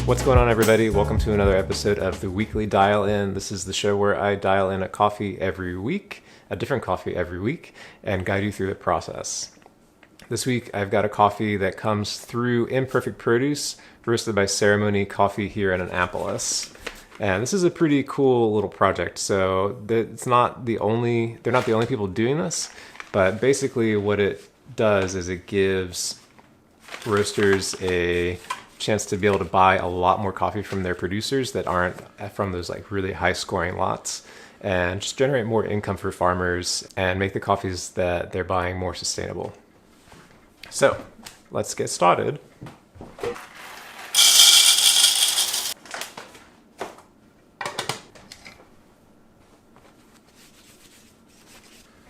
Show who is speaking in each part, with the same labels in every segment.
Speaker 1: What's going on, everybody? Welcome to another episode of the Weekly Dial In. This is the show where I dial in a coffee every week, a different coffee every week, and guide you through the process. This week, I've got a coffee that comes through Imperfect Produce, roasted by Ceremony Coffee here in Annapolis. And this is a pretty cool little project. So it's not the only, they're not the only people doing this, but basically what it does is it gives roasters a chance to be able to buy a lot more coffee from their producers that aren't from those like really high scoring lots, and just generate more income for farmers and make the coffees that they're buying more sustainable. So let's get started.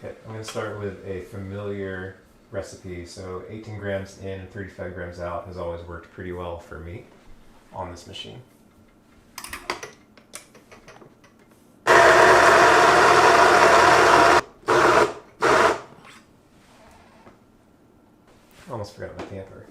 Speaker 1: Okay, I'm going to start with a familiar recipe. So 18 grams in and 35 grams out has always worked pretty well for me on this machine. Almost forgot my tamper.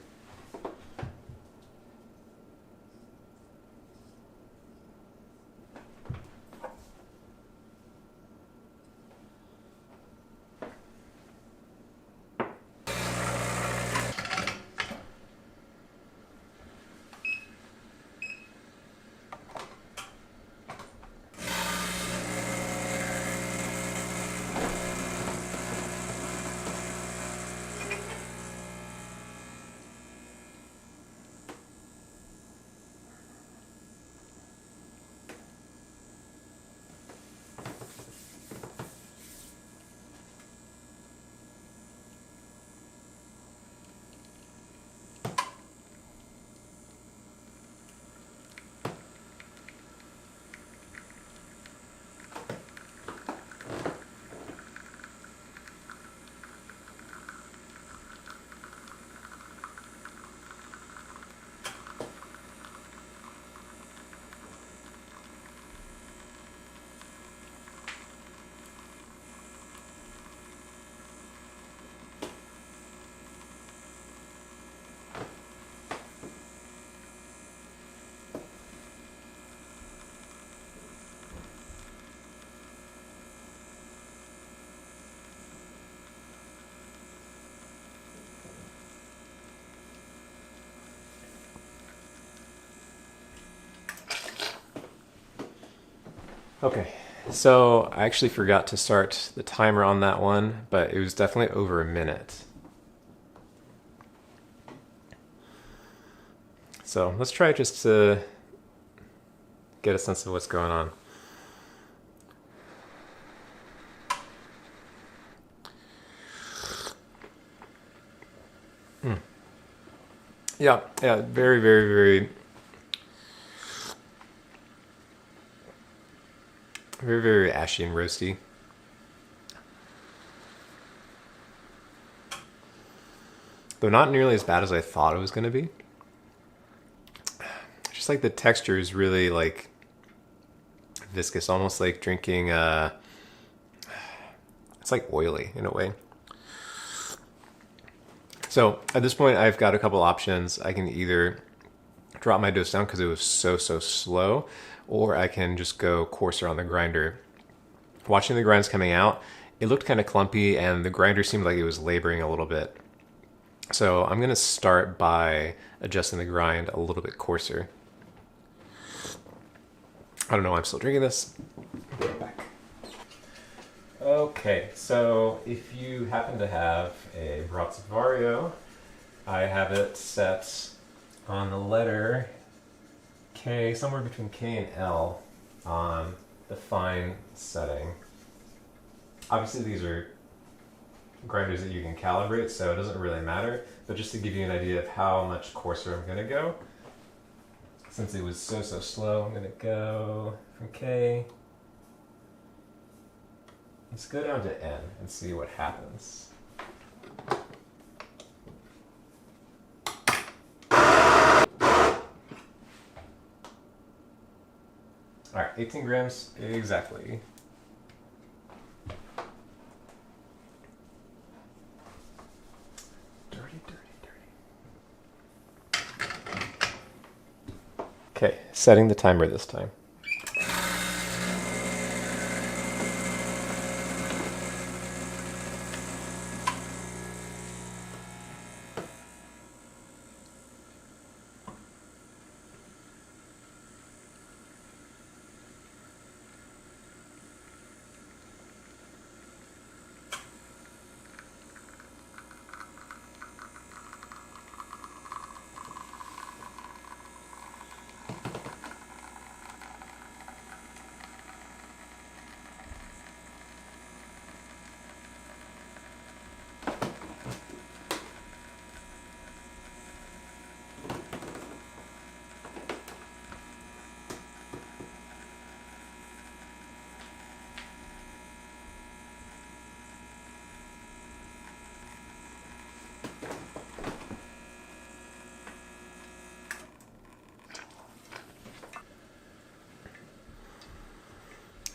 Speaker 1: Okay, so I actually forgot to start the timer on that one, but it was definitely over a minute. So let's try just to get a sense of what's going on. Yeah, very, very, very, very, very ashy and roasty. Though not nearly as bad as I thought it was going to be. Just like the texture is really like viscous, almost like drinking, it's like oily in a way. So at this point, I've got a couple options. I can either drop my dose down because it was so slow, or I can just go coarser on the grinder. Watching the grinds coming out, it looked kind of clumpy and the grinder seemed like it was laboring a little bit. So I'm going to start by adjusting the grind a little bit coarser. I don't know why I'm still drinking this. I'll be right back. Okay, so if you happen to have a Brazza Vario, I have it set on the letter K, somewhere between K and L on the fine setting. Obviously these are grinders that you can calibrate, so it doesn't really matter, but just to give you an idea of how much coarser I'm going to go, since it was so slow, I'm going to go from K. Let's go down to N and see what happens. All right, 18 grams exactly. Okay, setting the timer this time.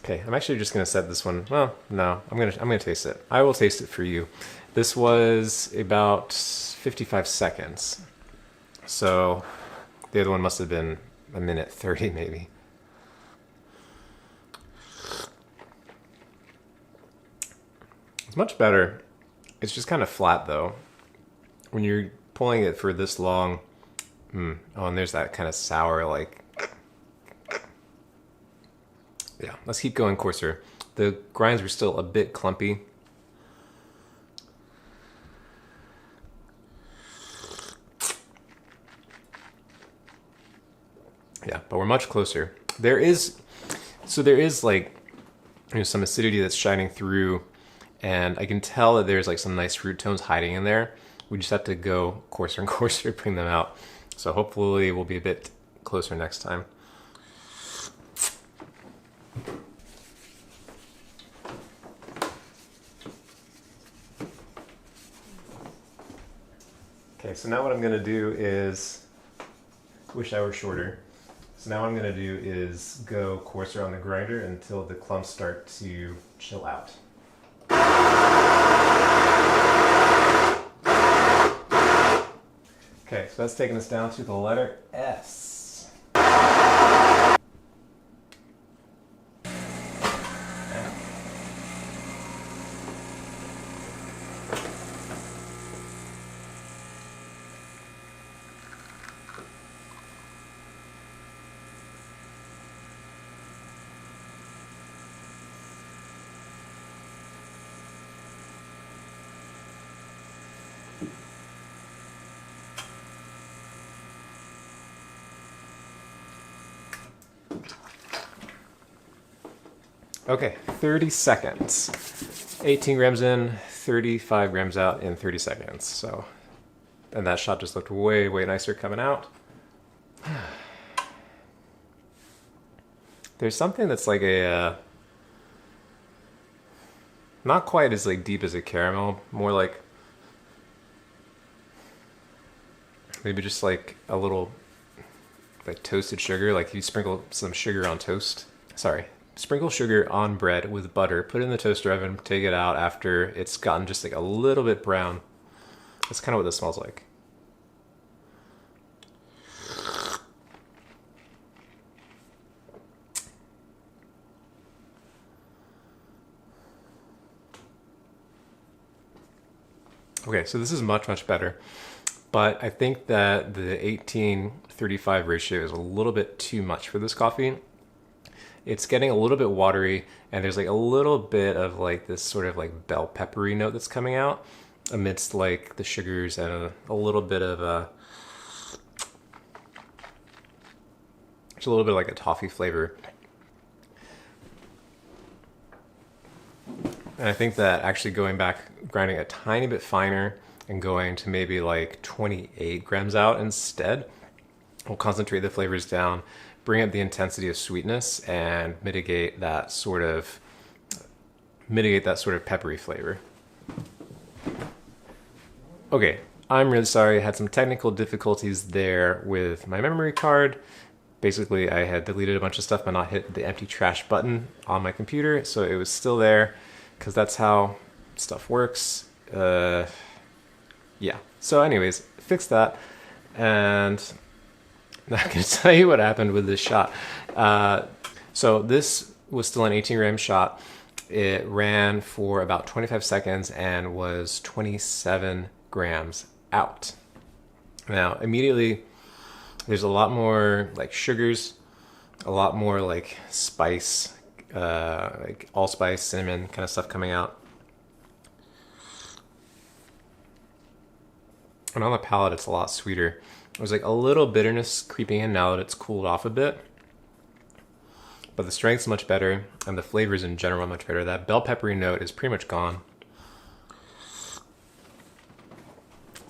Speaker 1: Okay, I'm actually just gonna set this one. Well, no, I'm gonna taste it. I will taste it for you. This was about 55 seconds. So the other one must have been a minute 30 maybe. It's much better. It's just kind of flat though. When you're pulling it for this long, oh, and there's that kind of sour like. Yeah, let's keep going coarser. The grinds were still a bit clumpy. Yeah, but we're much closer. There is like, some acidity that's shining through, and I can tell that there's like some nice fruit tones hiding in there. We just have to go coarser and coarser to bring them out. So hopefully we'll be a bit closer next time. Okay, so now what I'm gonna do is, wish I were shorter. So now what I'm gonna do is go coarser on the grinder until the clumps start to chill out. Okay, so that's taking us down to the letter S. Okay, 30 seconds. 18 grams in, 35 grams out in 30 seconds. So, and that shot just looked way, way nicer coming out. There's something that's like a, not quite as like deep as a caramel, more like maybe just like a little like toasted sugar, like you sprinkle some sugar on toast. Sorry. Sprinkle sugar on bread with butter, put it in the toaster oven, take it out after it's gotten just like a little bit brown. That's kind of what this smells like. Okay, so this is much, much better. But I think that the 18-35 ratio is a little bit too much for this coffee. It's getting a little bit watery, and there's like a little bit of like this sort of like bell peppery note that's coming out amidst like the sugars and a little bit of just a little bit like a toffee flavor. And I think that actually going back, grinding a tiny bit finer and going to maybe like 28 grams out instead will concentrate the flavors down, bring up the intensity of sweetness, and mitigate that sort of peppery flavor. Okay, I'm really sorry. I had some technical difficulties there with my memory card. Basically, I had deleted a bunch of stuff but not hit the empty trash button on my computer, so it was still there because that's how stuff works. Yeah. So anyways, fix that, and not going to tell you what happened with this shot. So this was still an 18-gram shot. It ran for about 25 seconds and was 27 grams out. Now, immediately, there's a lot more like sugars, a lot more like spice, like allspice, cinnamon kind of stuff coming out. And on the palate, it's a lot sweeter. There's like a little bitterness creeping in now that it's cooled off a bit. But the strength's much better, and the flavors in general are much better. That bell peppery note is pretty much gone.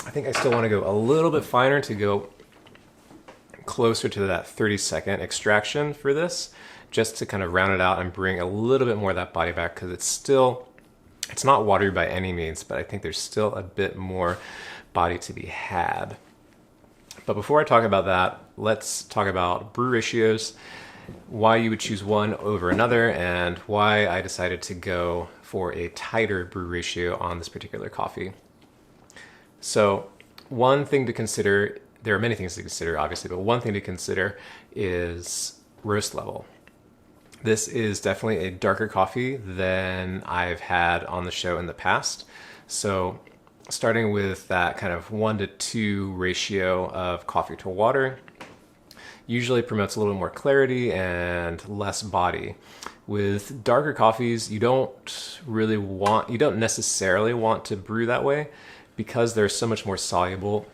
Speaker 1: I think I still want to go a little bit finer to go closer to that 30-second extraction for this, just to kind of round it out and bring a little bit more of that body back, because it's not watery by any means, but I think there's still a bit more body to be had. But before I talk about that, let's talk about brew ratios, why you would choose one over another, and why I decided to go for a tighter brew ratio on this particular coffee. So one thing to consider, there are many things to consider obviously, but one thing to consider is roast level. This is definitely a darker coffee than I've had on the show in the past. So starting with that kind of 1-to-2 ratio of coffee to water usually promotes a little bit more clarity and less body. With darker coffees, you don't necessarily want to brew that way, because they're so much more soluble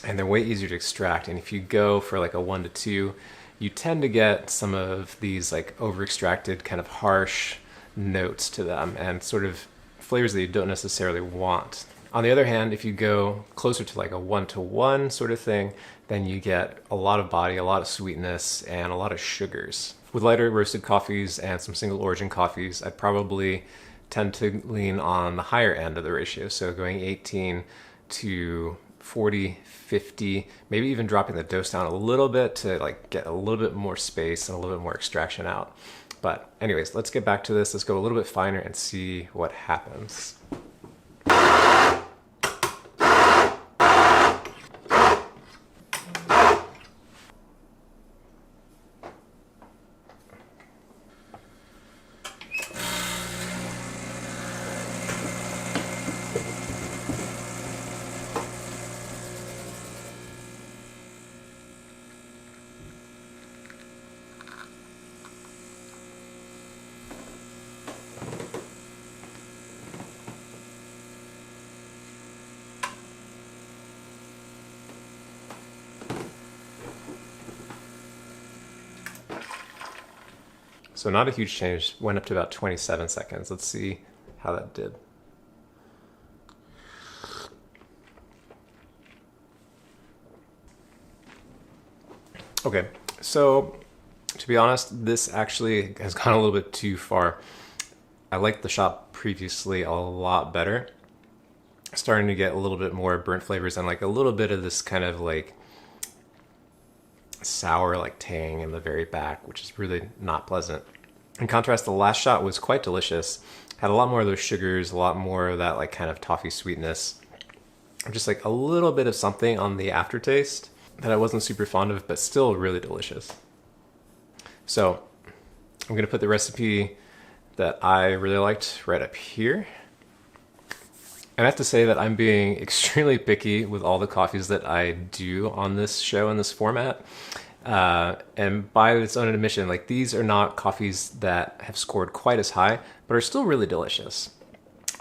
Speaker 1: and they're way easier to extract. And if you go for like a 1-to-2, you tend to get some of these like over extracted kind of harsh notes to them and sort of flavors that you don't necessarily want. On the other hand, if you go closer to like a 1-to-1 sort of thing, then you get a lot of body, a lot of sweetness, and a lot of sugars. With lighter roasted coffees and some single origin coffees, I'd probably tend to lean on the higher end of the ratio. So going 18 to 40, 50, maybe even dropping the dose down a little bit to like get a little bit more space and a little bit more extraction out. But anyways, let's get back to this. Let's go a little bit finer and see what happens. So not a huge change, went up to about 27 seconds. Let's see how that did. Okay, so to be honest, this actually has gone a little bit too far. I liked the shot previously a lot better. Starting to get a little bit more burnt flavors and like a little bit of this kind of like sour like tang in the very back, which is really not pleasant. In contrast, the last shot was quite delicious. Had a lot more of those sugars, a lot more of that like kind of toffee sweetness. Just like a little bit of something on the aftertaste that I wasn't super fond of, but still really delicious. So I'm gonna put the recipe that I really liked right up here. And I have to say that I'm being extremely picky with all the coffees that I do on this show in this format. And by its own admission, like these are not coffees that have scored quite as high, but are still really delicious.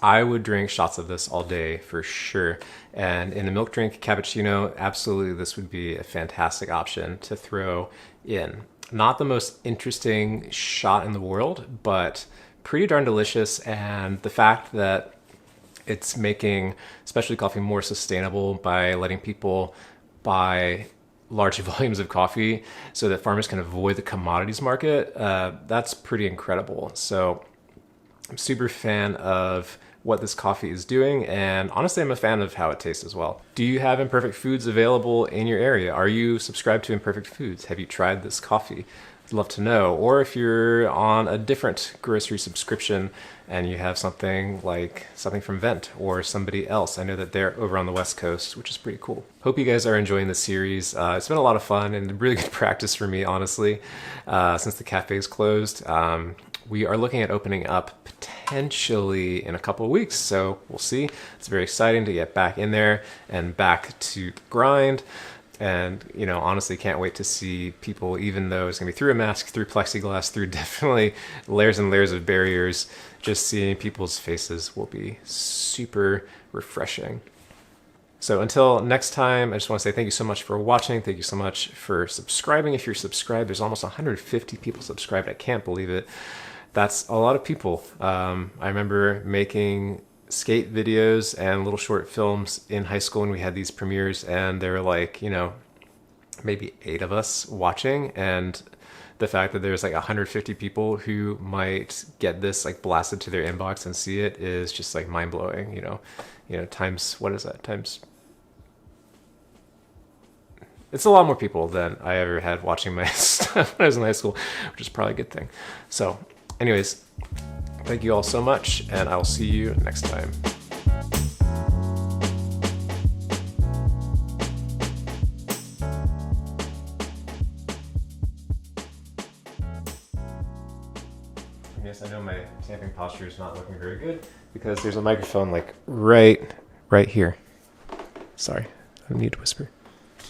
Speaker 1: I would drink shots of this all day for sure. And in a milk drink cappuccino, absolutely this would be a fantastic option to throw in. Not the most interesting shot in the world, but pretty darn delicious. And the fact that it's making specialty coffee more sustainable by letting people buy large volumes of coffee so that farmers can avoid the commodities market, that's pretty incredible. So I'm super fan of what this coffee is doing, and honestly I'm a fan of how it tastes as well. Do you have Imperfect Foods available in your area? Are you subscribed to Imperfect Foods? Have you tried this coffee? I'd love to know. Or if you're on a different grocery subscription and you have something from Vent or somebody else. I know that they're over on the West Coast, which is pretty cool. Hope you guys are enjoying the series. It's been a lot of fun and really good practice for me, honestly, since the cafe's closed. We are looking at opening up potentially in a couple of weeks, so we'll see. It's very exciting to get back in there and back to the grind. And, honestly can't wait to see people, even though it's going to be through a mask, through plexiglass, through definitely layers and layers of barriers. Just seeing people's faces will be super refreshing. So until next time, I just want to say thank you so much for watching. Thank you so much for subscribing. If you're subscribed, there's almost 150 people subscribed. I can't believe it. That's a lot of people. I remember making skate videos and little short films in high school when we had these premieres, and there were maybe 8 of us watching, and the fact that there's 150 people who might get this blasted to their inbox and see it is just mind-blowing. Times, what is that, times, it's a lot more people than I ever had watching my stuff when I was in high school, which is probably a good thing. So anyways, thank you all so much, and I'll see you next time. Yes, I know my tamping posture is not looking very good because there's a microphone right here. Sorry, I need to whisper.